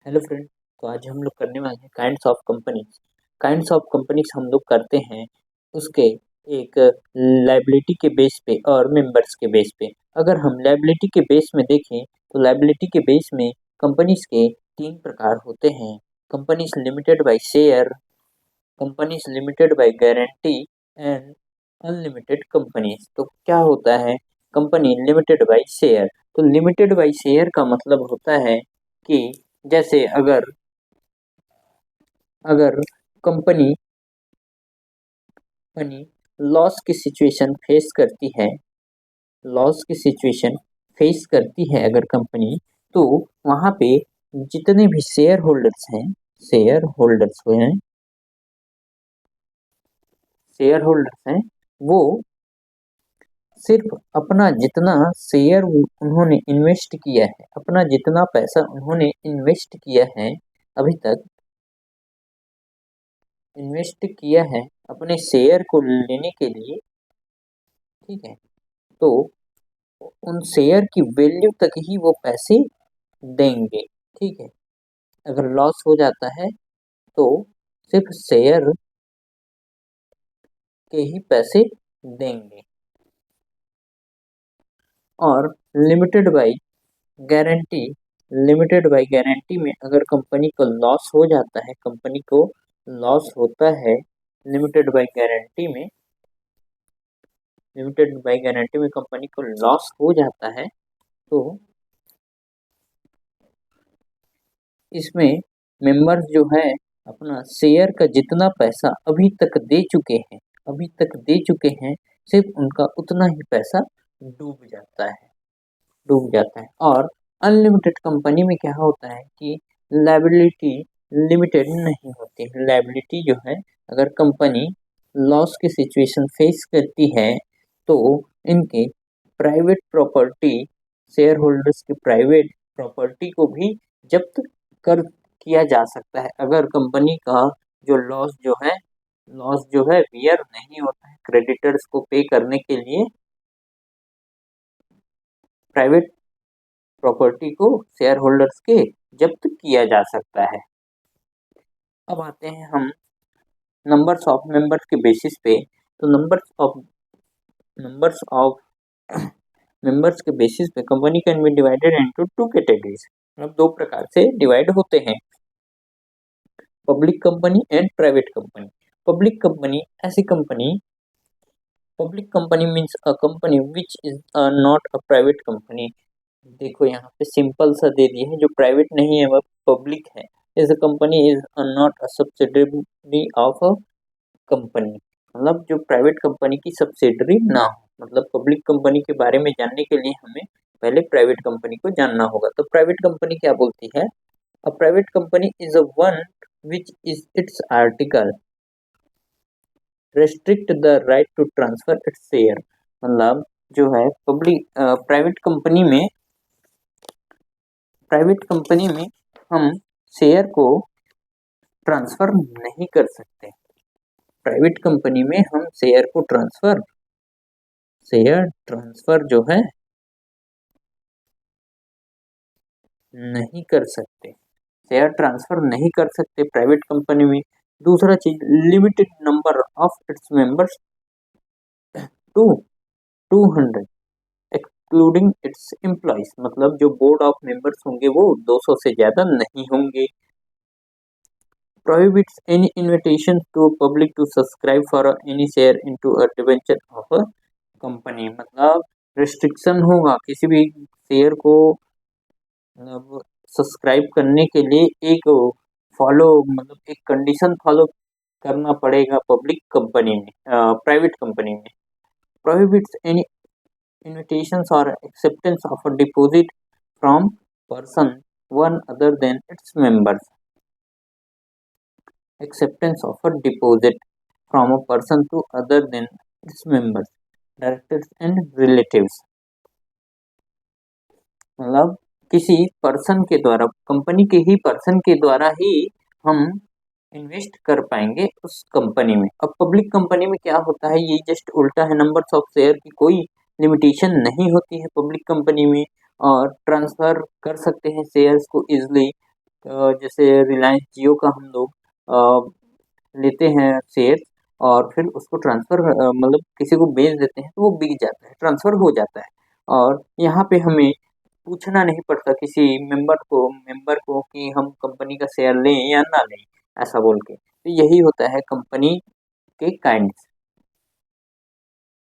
Hello friend. तो आज हम लोग करने वाले हैं काइंड्स ऑफ कंपनीज हम लोग करते हैं उसके एक लाइबिलिटी के बेस पे और मेंबर्स के बेस पे। अगर हम लाइबिलिटी के बेस में देखें तो लाइबिलिटी के बेस में कंपनीज के तीन प्रकार होते हैं। Companies limited by share, companies limited by guarantee and unlimited companies. तो क्या होता है कंपनी लिमिटेड बाय शेयर? तो लिमिटेड बाय शेयर का मतलब होता है कि जैसे अगर अगर कंपनी कंपनी लॉस की सिचुएशन फेस करती है, लॉस की सिचुएशन फेस करती है अगर कंपनी, तो वहां पे जितने भी शेयर होल्डर्स हैं वो सिर्फ अपना जितना शेयर उन्होंने इन्वेस्ट किया है, अपना जितना पैसा उन्होंने इन्वेस्ट किया है, अभी तक इन्वेस्ट किया है अपने शेयर को लेने के लिए, ठीक है, तो उन शेयर की वैल्यू तक ही वो पैसे देंगे। ठीक है, अगर लॉस हो जाता है तो सिर्फ शेयर के ही पैसे देंगे। और limited by guarantee limited by guarantee में अगर कंपनी को लॉस हो जाता है, कंपनी को लॉस होता है लिमिटेड बाय गारंटी में लिमिटेड बाय गारंटी में कंपनी को लॉस हो जाता है, तो इसमें मेंबर्स जो है अपना शेयर का जितना पैसा अभी तक दे चुके हैं सिर्फ उनका उतना ही पैसा डूब जाता है। और अनलिमिटेड कंपनी में क्या होता है कि लायबिलिटी लिमिटेड नहीं होती। लायबिलिटी जो है, अगर कंपनी लॉस की सिचुएशन फेस करती है तो इनके प्राइवेट प्रॉपर्टी, शेयर होल्डर्स की प्राइवेट प्रॉपर्टी को भी जब्त कर किया जा सकता है। अगर कंपनी का लॉस जो है बियर नहीं होता है क्रेडिटर्स को पे करने के लिए, प्राइवेट प्रॉपर्टी को शेयर होल्डर्स के जब्त किया जा सकता है। अब आते हैं हम नंबर्स ऑफ मेंबर्स के बेसिस पे। तो नंबर्स ऑफ मेंबर्स के बेसिस पे company can be divided into two categories. मतलब दो प्रकार से डिवाइड होते हैं, public company and private company. Public company ऐसी company public company means a company which is not a private company. देखो यहाँ पे सिंपल सा दे दिए है, जो प्राइवेट नहीं है वह पब्लिक है। Is a company is not a subsidiary of a company, मतलब जो प्राइवेट कंपनी की सब्सिडरी ना हो। मतलब पब्लिक कंपनी के बारे में जानने के लिए हमें पहले प्राइवेट कंपनी को जानना होगा। तो प्राइवेट कंपनी क्या बोलती है? A private company is a one which is its article restrict the right to transfer its share. मतलब जो है प्राइवेट कंपनी में हम शेयर को ट्रांसफर नहीं कर सकते। प्राइवेट कंपनी में हम शेयर ट्रांसफर जो है नहीं कर सकते, शेयर ट्रांसफर नहीं कर सकते प्राइवेट कंपनी में। दूसरा चीज, limited number of its members to 200 excluding its employees. मतलब जो बोर्ड ऑफ मेंबर्स होंगे वो 200 से ज्यादा नहीं होंगे। prohibits any invitation to public to subscribe for any share into a debenture of a company। मतलब रिस्ट्रिक्शन होगा किसी भी शेयर को मतलब सब्सक्राइब करने के लिए, एक एक कंडीशन फॉलो करना पड़ेगा प्राइवेट कंपनी में। prohibits any invitations or acceptance of a deposit from person one other than its members। acceptance of a deposit from a person to other than its members, directors and relatives। मतलब किसी person के द्वारा, company के ही person के द्वारा ही हम invest कर पाएंगे उस कंपनी में। अब पब्लिक कंपनी में क्या होता है, ये जस्ट उल्टा है। नंबर्स ऑफ शेयर की कोई लिमिटेशन नहीं होती है पब्लिक कंपनी में, और ट्रांसफर कर सकते हैं शेयर्स को इजिली जैसे रिलायंस जियो का हम लोग लेते हैं शेयर और फिर उसको ट्रांसफ़र मतलब किसी को बेच देते हैं तो वो बिक जाता है, ट्रांसफ़र हो जाता है और यहाँ पे हमें पूछना नहीं पड़ता किसी मेंबर को कि हम कंपनी का शेयर लें या ना लें, ऐसा बोल के। तो यही होता है कंपनी के काइंड्स।